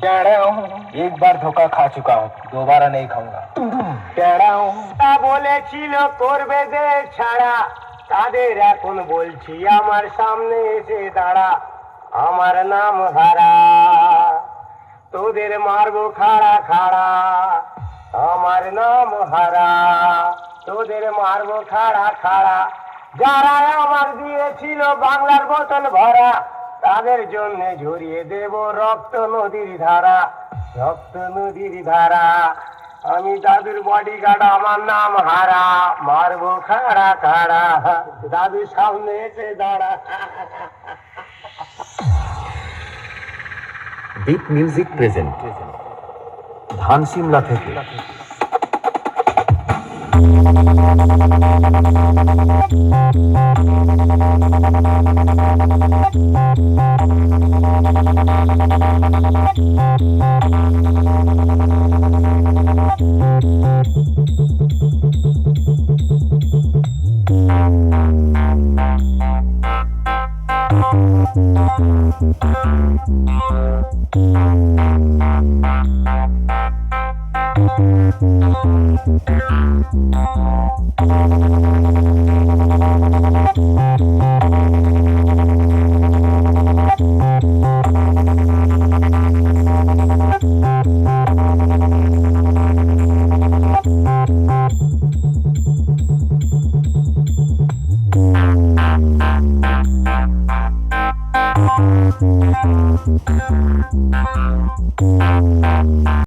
एक बार धोखा खा चुका हूँ, दोबारा नहीं खाऊंगा। তা বলেছিল করবে যে ছাড়া, তাদের এখন বলছি আমার সামনে এসে দাঁড়া, আমার নাম হারা, তোদের মারবো খাড়া খাড়া, আমার নাম হারা, তোদের মারবো খাড়া খাড়া। যারা আমার দিয়েছিল বাংলার বোতল ভরা, তাদের জন্য ঝরিয়ে দেব রক্ত নদীর ধারা, রক্ত নদীর ধারা। আমি দাদুর বডিগার্ড, আমার নাম হারা, মারবো খাড়া খাড়া, দাদু সামনে এসে দাঁড়া। বিট মিউজিক প্রেজেন্ট ধান সিমলা থেকে